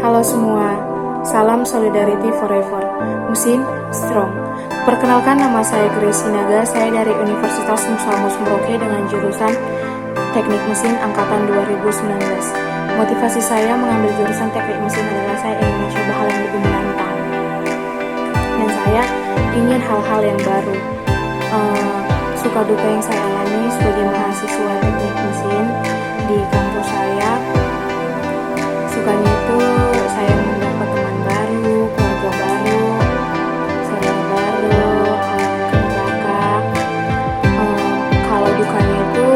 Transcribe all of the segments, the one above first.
Halo semua, salam Solidarity Forever, Musin Strong. Perkenalkan, nama saya Grace Sinaga, saya dari Universitas Musa Mus Merauke dengan jurusan Teknik Mesin Angkatan 2019. Motivasi saya mengambil jurusan Teknik Mesin adalah saya ingin mencoba hal yang lebih menantang. Dan saya ingin hal-hal yang baru. Suka duka yang saya alami sebagai mahasiswa Teknik Mesin di kampus saya, sukanya itu saya mendapat teman baru, keluarga baru, saudara baru, kakak. Kalau dukanya itu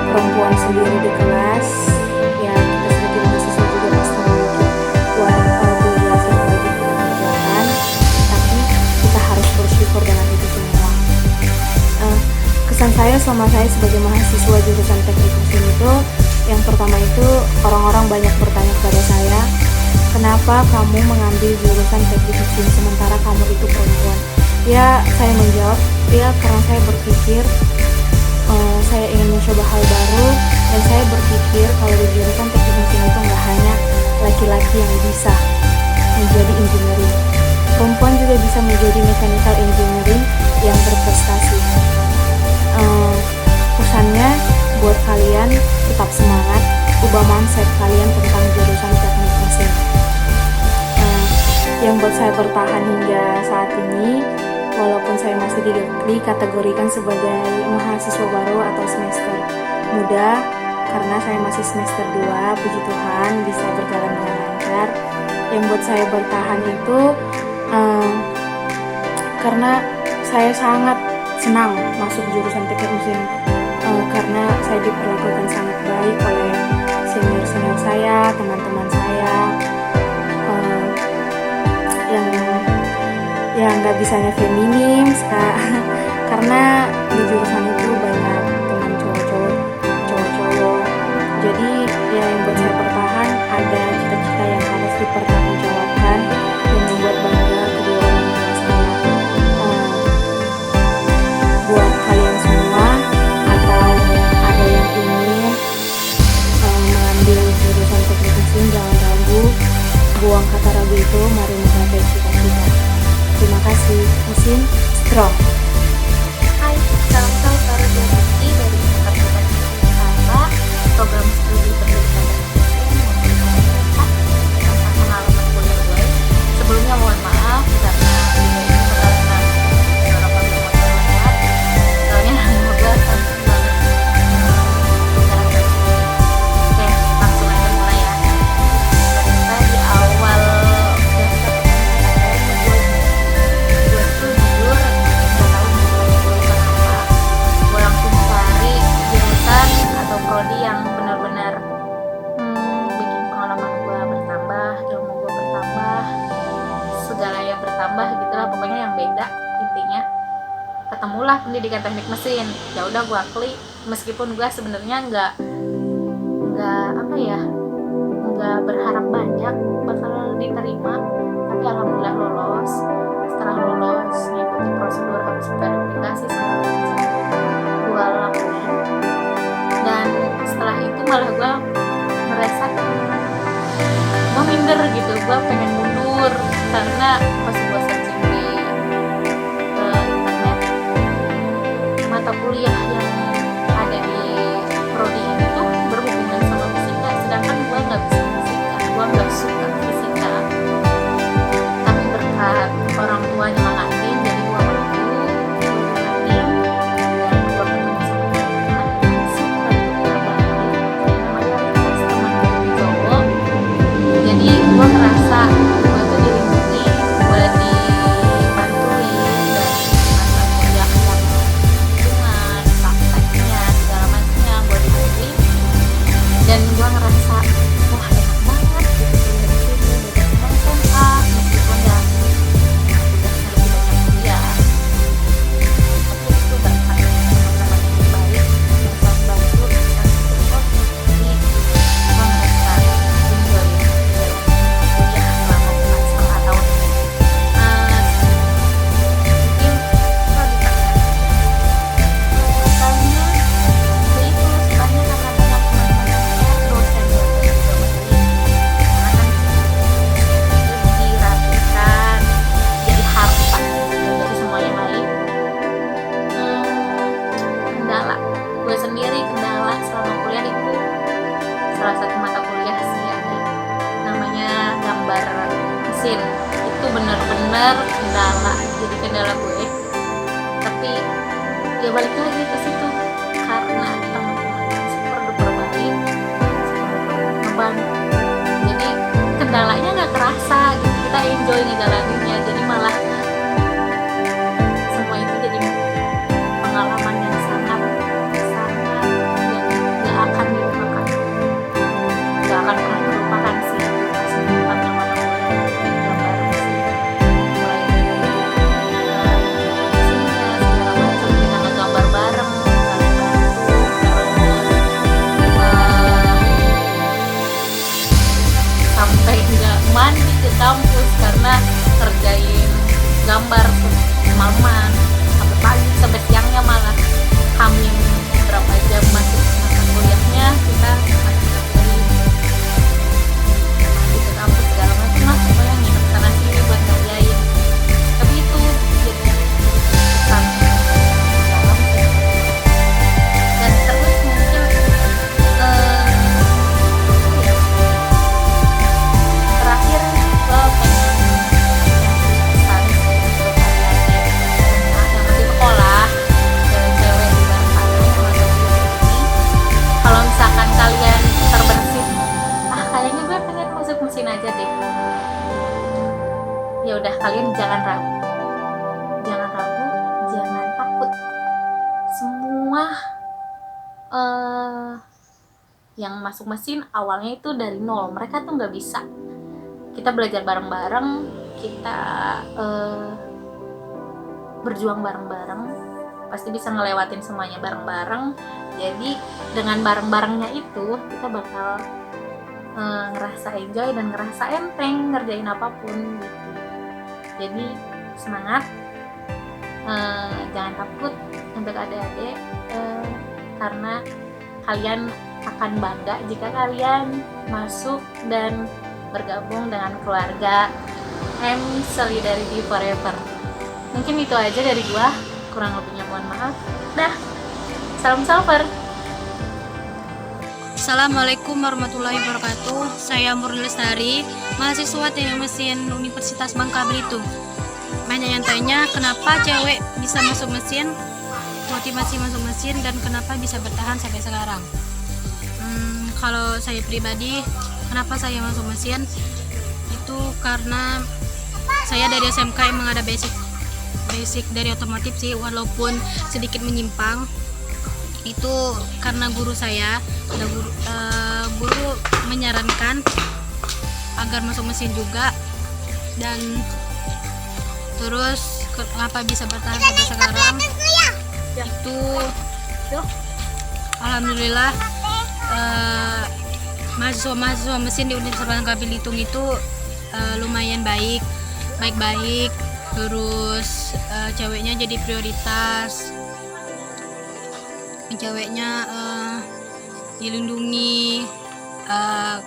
perempuan sendiri di kelas, ya kita sebagai mahasiswa juga pasti memiliki tugas yang wajib kita kerjakan, tapi kita harus bersyukur dengan itu semua. Kesan saya selama saya sebagai mahasiswa jurusan Teknik Mesin itu, yang pertama itu orang-orang banyak bertanya kepada saya, kenapa kamu mengambil jurusan Teknik Mesin sementara kamu itu perempuan? Ya, saya menjawab, ya karena saya berpikir saya ingin mencoba hal baru, dan saya berpikir kalau di jurusan Teknik Mesin itu nggak hanya laki-laki yang bisa menjadi engineering, perempuan juga bisa menjadi mechanical engineering yang berprestasi. Pesannya buat kalian, tetap semangat, ubah mindset kalian tentang jurusan Teknik Mesin. Yang buat saya bertahan hingga saat ini, walaupun saya masih dikategorikan sebagai mahasiswa baru atau semester muda, karena saya masih semester 2, puji Tuhan bisa berjalan dengan lancar. Yang buat saya bertahan itu karena saya sangat senang masuk jurusan Teknik Mesin, karena saya diperlakukan sangat baik oleh senior-senior saya, teman-teman saya, yang nggak bisanya feminim, karena di jurusan itu banyak teman cowok-cowok. Jadi ya yang buat saya bertahan, ada cita-cita yang harus dipertanggungjawabkan dan membuat bangga kedua orang tua saya. Buat kalian semua atau ada yang ingin mengambil jurusan Teknik Mesin, jangan ragu, buang kata ragu itu, mari menggapai cita-cita. Terima kasih. Mesin Strong. Hai, salam saudara Jati dari Universitas Jakarta, program studi pendidikan tentang pengalaman kuliah gue. Sebelumnya mohon maaf karena video ini berdasarkan beberapa lewat, soalnya nama gue sangat banget. Oke, langsung aja mulai ya. Ternyata di awal gue tuh jujur nggak tahu jurusan apa. Gue langsung cari jurusan atau prodi yang benar-benar bikin pengalaman gue bertambah, ilmu gue bertambah, segalanya bertambah gitulah, pokoknya yang beda. Intinya ketemulah pendidikan Teknik Mesin. Ya udah gue klik, meskipun gue sebenarnya nggak apa ya, nggak berharap banyak bakal diterima, tapi alhamdulillah lolos. Setelah lolos, ngikuti prosedur habis verifikasi segala macam gue lakuin, dan setelah itu malah gue merasa gue minder gitu, gue pengen mundur karena pas gue searching di internet, mata kuliah yang ada di prodi ini tuh berhubungan sama fisika, sedangkan gue nggak bisa fisika, gue nggak suka fisika, tapi berkat orang tua nyemangatin, jadi gue mampu dan gue ketemu sama teman-teman yang suka berbagi, mayoritas teman gue cowok, jadi gue ngerasa gue tuh dilindungi, gue dibantuin dari mata kuliah yang lingkungan, gue sendiri kendala selama kuliah itu salah satu mata kuliah sih ada namanya gambar mesin. Itu benar-benar kendala, jadi kendala gue. Tapi ya balik lagi ke situ karena teman-teman super duper baik, ngebantu. Jadi kendalanya nggak kerasa gitu, kita enjoy ngejalaninnya. Jadi malah semua itu jadi pengalaman yang sangat yang nggak akan dilupakan, nggak akan pernah dilupakan sih. Pas menemukan nama-nama gambar mesin, mulai dari mesinnya segala macam, kita ngegambar bareng, saling bantu, sampai nggak mandi ke kampus karena kerjain gambar semalaman sampai pagi, sampai siangnya malah hamin berapa jam masuk mata kuliahnya kita masih ngerjain mandi ke kampus segala macam lah, pokoknya nginep sana sini buat ngerjain. Tapi itu jadi kesan dalam sih. Dan terus mungkin ya, terakhir gue pengen pesan sih untuk kalian yang masih sekolah, cewek-cewek di luar sana yang masih kuliah ini, kalau misalkan kalian terbersit, kayaknya gue pengen masuk mesin aja deh, ya udah kalian jangan ragu, jangan takut. Semua yang masuk mesin awalnya itu dari nol, mereka tuh nggak bisa. Kita belajar bareng-bareng, kita berjuang bareng-bareng, pasti bisa ngelewatin semuanya bareng-bareng. Jadi dengan bareng-barengnya itu kita bakal ngerasa enjoy dan ngerasa enteng ngerjain apapun gitu. Jadi semangat, jangan takut untuk adik-adik, karena kalian akan bangga jika kalian masuk dan bergabung dengan keluarga M Solidarity Forever. Mungkin itu aja dari gua, kurang lebihnya mohon maaf. Dah, salam salver. Assalamualaikum warahmatullahi wabarakatuh. Saya Murni Lestari, mahasiswa Teknik Mesin Universitas Bangka Belitung. Banyak yang tanya kenapa cewek bisa masuk mesin, motivasi masuk mesin, dan kenapa bisa bertahan sampai sekarang. Kalau saya pribadi, kenapa saya masuk mesin itu karena saya dari SMK emang ada basic dari otomotif sih, walaupun sedikit menyimpang. Itu karena guru saya, guru menyarankan agar masuk mesin juga. Dan terus kenapa bisa bertahan sampai sekarang itu alhamdulillah, mahasiswa mesin di Universitas Bangka Belitung itu lumayan baik, terus ceweknya jadi prioritas, ceweknya dilindungi,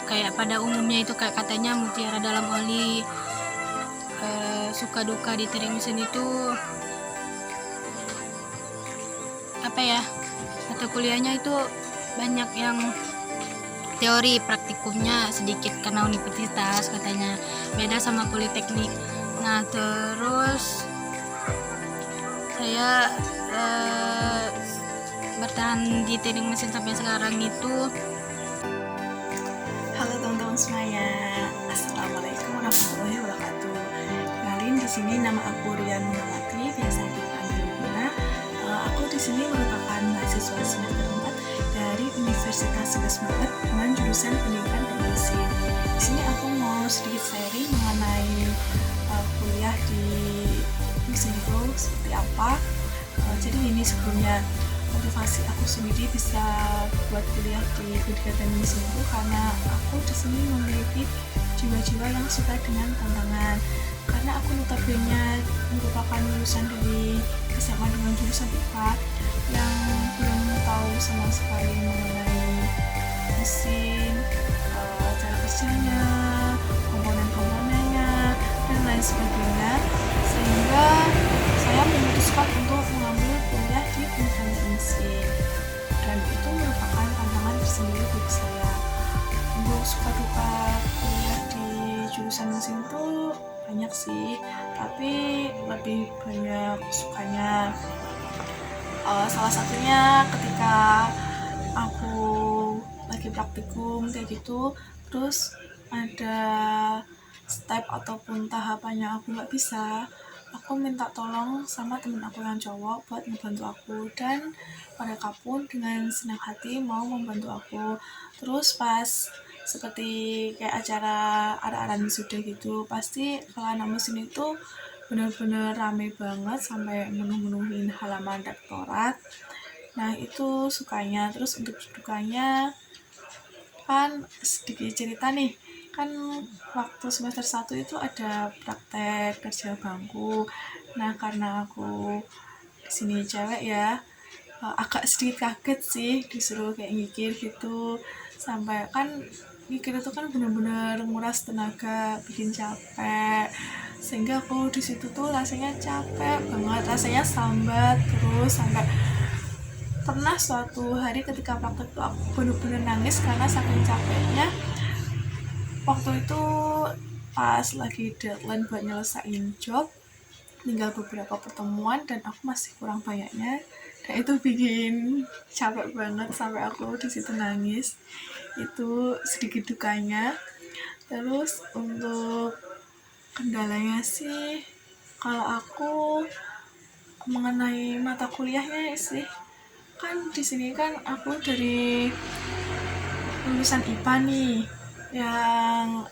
kayak pada umumnya itu kayak katanya mutiara dalam oli. Suka duka di teknik mesin itu apa ya, mata kuliahnya itu banyak yang teori, praktikumnya sedikit karena universitas katanya beda sama politeknik. Nah terus saya bertahan di teknik mesin sampai sekarang itu. Halo teman-teman semuanya, assalamualaikum warahmatullahi wabarakatuh. Kenalin, di sini nama aku Rian Munawati, biasa dipanggil Luna. Aku di sini merupakan mahasiswa semester 4 dari Universitas 11 Maret dengan jurusan Pendidikan Teknik Mesin. Di sini aku mau sedikit sharing mengenai kuliah di mesin itu seperti apa. Jadi ini sebelumnya motivasi aku sendiri bisa buat kuliah di pendidikan teknik mesin itu karena aku di sini memiliki jiwa-jiwa yang suka dengan tantangan. Karena aku notabene merupakan lulusan dari SMA dengan jurusan IPA yang belum tahu sama sekali mengenai mesin, cara kerjanya, komponen-komponennya, dan lain sebagainya, sehingga saya memutuskan untuk mengambil kuliah di pendidikan teknik mesin. Dan lebih banyak sukanya. Salah satunya ketika aku lagi praktikum kayak gitu, terus ada step ataupun tahapannya aku nggak bisa, aku minta tolong sama temen aku yang cowok buat ngebantu aku, dan mereka pun dengan senang hati mau membantu aku. Terus pas seperti kayak acara arah-arahan wisuda gitu, pasti kalau anak mesin itu bener-bener rame banget sampai menuhin halaman rektorat. Nah itu sukanya. Terus untuk dukanya, kan sedikit cerita nih, kan waktu semester 1 itu ada praktek kerja bangku. Nah karena aku disini cewek ya, agak sedikit kaget sih disuruh kayak ngikir gitu, sampai kan ngikir itu kan bener-bener nguras tenaga, bikin capek, sehingga aku di situ tuh rasanya capek banget, rasanya sambat terus, sampai pernah suatu hari ketika praktek tuh aku bener-bener nangis karena saking capeknya. Waktu itu pas lagi deadline buat nyelesain job, tinggal beberapa pertemuan dan aku masih kurang banyaknya, dan itu bikin capek banget sampai aku di situ nangis. Itu sedikit dukanya. Terus untuk kendalanya sih, kalau aku mengenai mata kuliahnya sih, kan di sini kan aku dari lulusan IPA nih, yang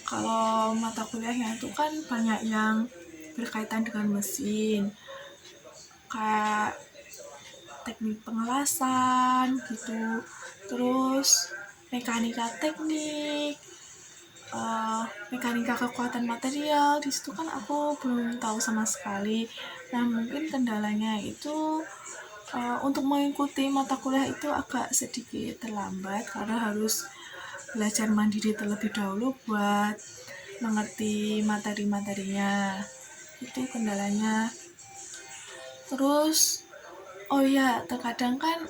kalau mata kuliahnya itu kan banyak yang berkaitan dengan mesin, kayak teknik pengelasan gitu, terus mekanika teknik, mekanika kekuatan material. Di situ kan aku belum tahu sama sekali. Nah mungkin kendalanya itu untuk mengikuti mata kuliah itu agak sedikit terlambat karena harus belajar mandiri terlebih dahulu buat mengerti materi-materinya. Itu kendalanya. Terus oh iya, terkadang kan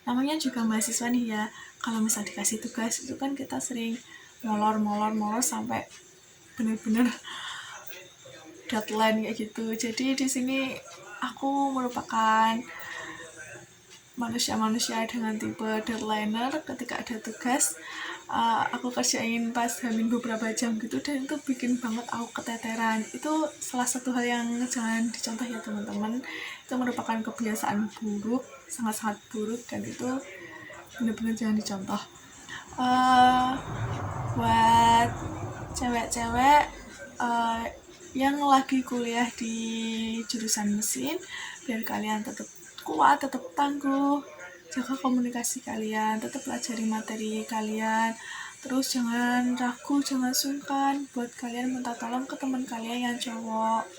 namanya juga mahasiswa nih ya, kalau misal dikasih tugas itu kan kita sering molor sampai bener-bener deadline kayak gitu. Jadi di sini aku merupakan manusia dengan tipe deadlineer. Ketika ada tugas, aku kerjain pas hamil beberapa jam gitu, dan itu bikin banget aku keteteran. Itu salah satu hal yang jangan dicontoh ya teman-teman. Itu merupakan kebiasaan buruk, sangat-sangat buruk, dan itu benar-benar jangan dicontoh. Buat cewek-cewek yang lagi kuliah di jurusan mesin, biar kalian tetap kuat, tetap tangguh, jaga komunikasi kalian, tetap pelajari materi kalian, terus jangan ragu, jangan sungkan buat kalian minta tolong ke teman kalian yang cowok.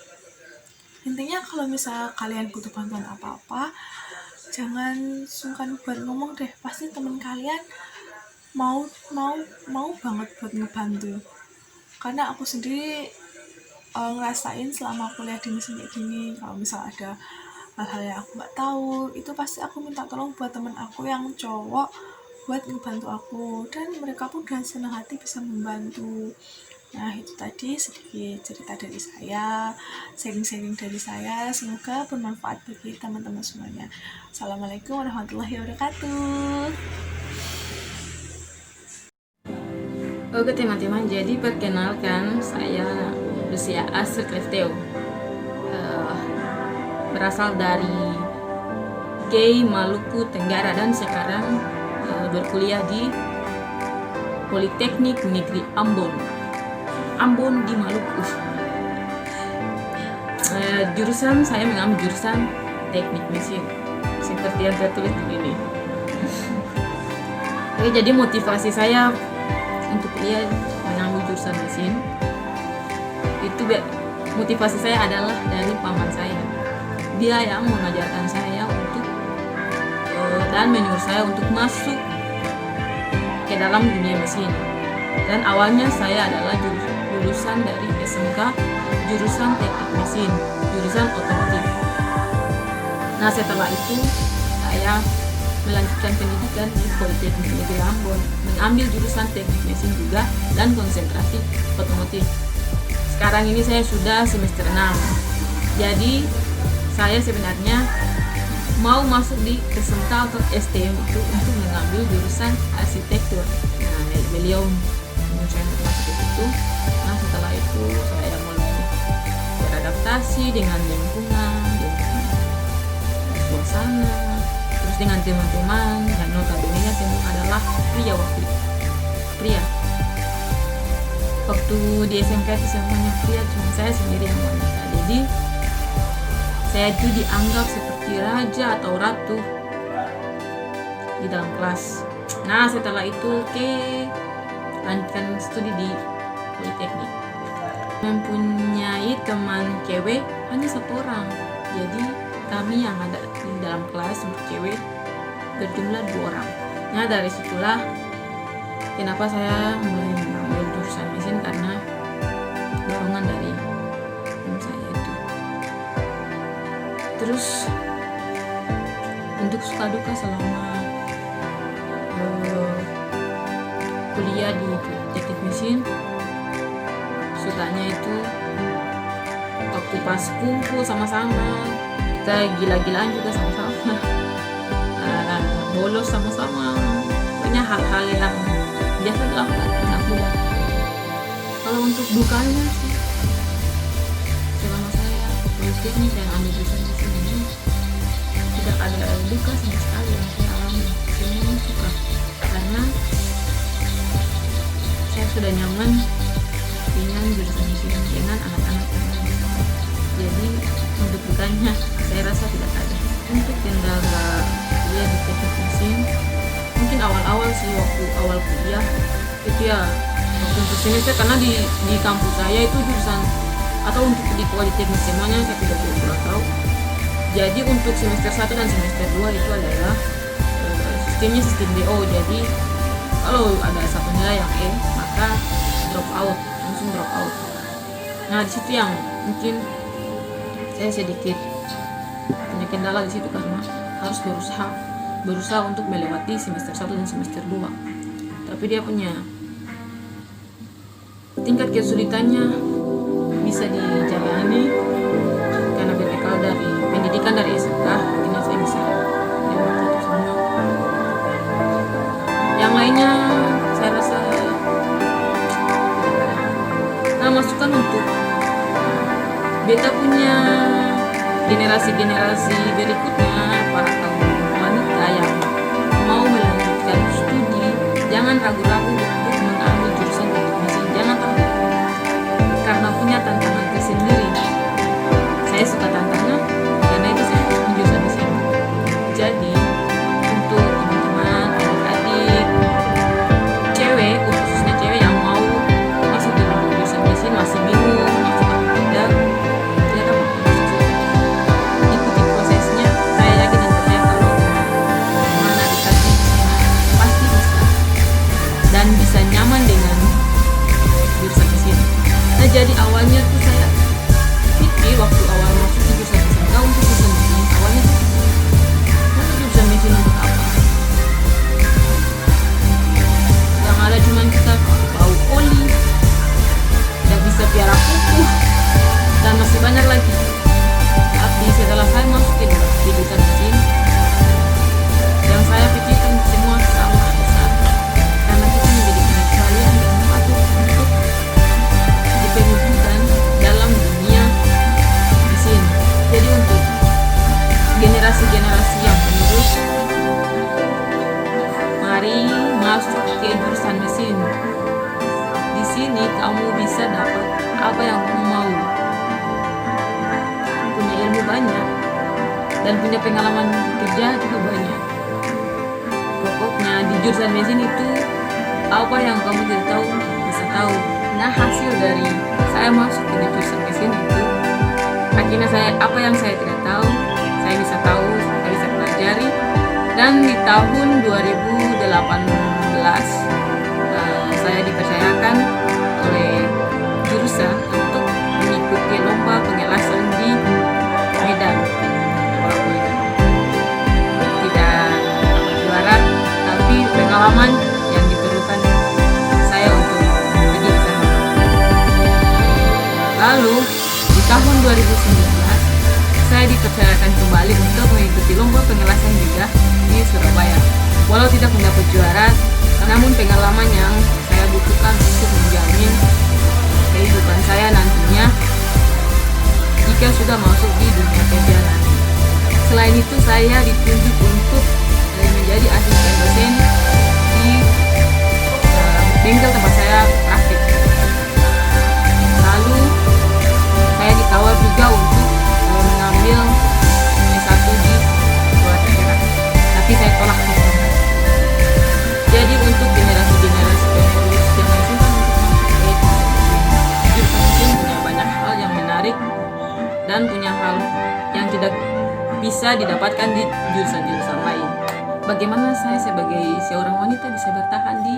Intinya kalau misal kalian butuh bantuan apa-apa, jangan sungkan buat ngomong deh, pasti teman kalian mau banget buat ngebantu. Karena aku sendiri ngerasain selama kuliah di mesin kayak gini, kalau misal ada hal-hal yang aku nggak tahu, itu pasti aku minta tolong buat temen aku yang cowok buat ngebantu aku, dan mereka pun dengan senang hati bisa membantu. Nah itu tadi sedikit cerita dari saya, sharing dari saya, semoga bermanfaat bagi teman-teman semuanya. Assalamualaikum warahmatullahi wabarakatuh. Oke teman-teman, jadi perkenalkan, saya Lucia Asri Klefteo, berasal dari GEI Maluku Tenggara dan sekarang berkuliah di Politeknik Negeri Ambon di Maluku. Jurusan saya mengambil jurusan teknik mesin seperti yang tertulis di sini. Oke, jadi motivasi saya untuk kuliah mengambil jurusan mesin itu, motivasi saya adalah dari paman saya. Dia yang mengajarkan saya untuk dan menyuruh saya untuk masuk ke dalam dunia mesin. Dan awalnya saya adalah lulusan dari SMK jurusan teknik mesin, jurusan otomotif. Nah setelah itu saya melanjutkan pendidikan di Politeknik Negeri Ambon, mengambil jurusan teknik mesin juga dan konsentrasi otomotif. Sekarang ini saya sudah semester 6 Jadi saya sebenarnya mau masuk di SMK atau STM itu untuk mengambil jurusan arsitektur. Nah, beliau menyuruh saya untuk masuk ke situ. Nah, setelah itu saya mulai beradaptasi dengan lingkungan, dengan suasana, terus dengan teman-teman, dan notabene semua adalah pria. Waktu di SMK itu semuanya pria, cuma saya sendiri yang wanita. Jadi saya itu dianggap seperti raja atau ratu di dalam kelas. Nah, setelah itu lanjutkan studi di Politeknik. Mempunyai teman cewek hanya 1 orang. Jadi kami yang ada di dalam kelas untuk cewek berjumlah 2 orang. Nah, dari situlah kenapa saya mulai mengambil jurusan mesin, karena dorongan dari teman saya itu. Terus untuk suka duka selama kuliah di teknik mesin, sukanya itu waktu pas kumpul sama-sama, kita gila-gilaan juga sama-sama, bolos sama-sama, banyak hal-hal yang biasa dilakukan anak muda. Kalau untuk dukanya sih, selama saya politeknik dan ambil jurusan mesin ini tidak ada duka sama sekali yang saya alami. Semuanya suka, karena saya sudah nyaman dengan jurusan mesin dengan anak-anak yang lain. Jadi untuk dukanya saya rasa tidak ada. Untuk kendala kuliah di teknik mesin, mungkin awal-awal sih, waktu awal kuliah itu ya waktu untuk semester, karena di kampus saya itu jurusan atau untuk di Politeknik semuanya saya tidak kurang tahu. Jadi untuk semester 1 dan semester 2 itu adalah sistemnya sistem DO. Jadi kalau ada satu nilai yang E, maka langsung drop out. Nah, di situ yang mungkin saya sedikit punya kendala di situ, karena harus berusaha untuk melewati semester 1 dan semester 2. Tapi dia punya tingkat kesulitannya bisa dijalani karena berbekal dari pendidikan dari SMK, akhirnya saya bisa lewati itu semua. Yang lainnya saya rasa masukan untuk beta punya generasi berikutnya, para kaum wanita yang mau melanjutkan studi, jangan ragu-ragu untuk mengambil jurusan teknik mesin. Jangan takut, karena punya tantangan tersendiri. Saya suka tantangan, karena itu saya masuk jurusan mesin. Jadi untuk teman-teman, adik-adik, cewek, khususnya cewek yang mau masuk ke jurusan mesin, masih bingung masuk atau tidak, tidak apa-apa, ikuti prosesnya. Saya yakin dan percaya kalau mana dikasih pasti bisa dan bisa nyaman dengan jurusan mesin. Nah, jadi awalnya tuh saya pikir waktu awal masuk di jurusan SMK untuk jurusan mesin, awalnya masuk jurusan mesin untuk apa? Yang ada cuma kita bau oli, tidak bisa piara kuku, dan masih banyak lagi. Tapi setelah saya masuk ke jurusan mesin, yang saya pikirkan semua salah besar, karena kita menjadi kecualian dan patut untuk diperhitungkan dalam dunia mesin. Jadi untuk generasi yang penerus, mari masuk ke jurusan mesin. Di sini kamu bisa dapat apa yang kamu mau, punya ilmu banyak dan punya pengalaman kerja juga banyak. Pokoknya di jurusan mesin itu apa yang kamu tidak tahu bisa tahu. Nah, hasil dari saya masuk ke jurusan mesin itu, akhirnya apa yang saya tidak tahu, saya bisa tahu, saya bisa pelajari. Dan di tahun 2018 saya dipercayakan oleh jurusan untuk mengikuti lomba pengelasan di Medan. Tidak juara, tapi pengalaman yang diperlukan saya untuk pergi ke sana. Lalu di tahun 2019 saya dipercayakan kembali untuk mengikuti lomba pengelasan juga di Surabaya. Walau tidak mendapat juara, namun pengalaman yang saya butuhkan untuk menjamin kehidupan saya nantinya jika sudah masuk di dunia kerja nanti. Selain itu, saya ditunjuk untuk menjadi asisten dosen di bengkel tempat saya praktik. Lalu saya ditawar juga untuk mengambil S1 di sekolah daerah, tapi saya tolak. Jadi untuk generasi-generasi penerus yang masih untuk masuk ke jurusan mesin punya banyak hal yang menarik dan punya hal yang tidak bisa didapatkan di jurusan-jurusan lain. Bagaimana saya sebagai seorang wanita bisa bertahan di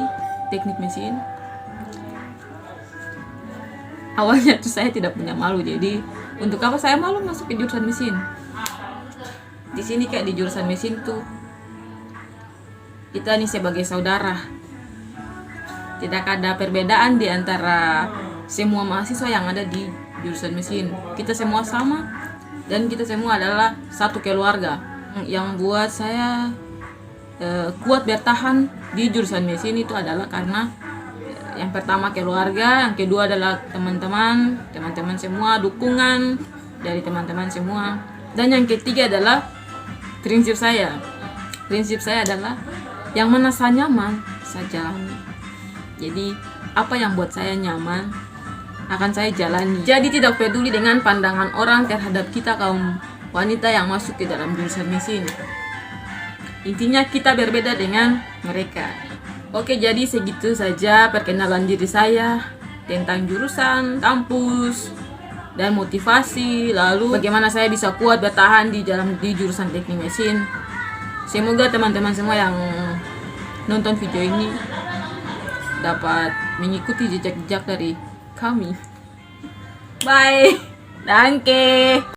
teknik mesin? Awalnya tuh saya tidak punya malu, jadi untuk apa saya malu masuk ke jurusan mesin? Di sini kayak di jurusan mesin tuh kita nih sebagai saudara, tidak ada perbedaan di antara semua mahasiswa yang ada di jurusan mesin. Kita semua sama dan kita semua adalah satu keluarga. Yang buat saya kuat bertahan di jurusan mesin itu adalah karena yang pertama keluarga, yang kedua adalah teman-teman semua, dukungan dari teman-teman semua, dan yang ketiga adalah prinsip saya. Prinsip saya adalah yang mana saya nyaman, saya jalani. Jadi apa yang buat saya nyaman akan saya jalani. Jadi tidak peduli dengan pandangan orang terhadap kita kaum wanita yang masuk ke dalam jurusan mesin. Intinya kita berbeda dengan mereka. Oke, jadi segitu saja perkenalan diri saya tentang jurusan, kampus, dan motivasi. Lalu bagaimana saya bisa kuat bertahan di jurusan teknik mesin. Semoga teman-teman semua yang nonton video ini dapat mengikuti jejak-jejak dari kami. Bye. Danke.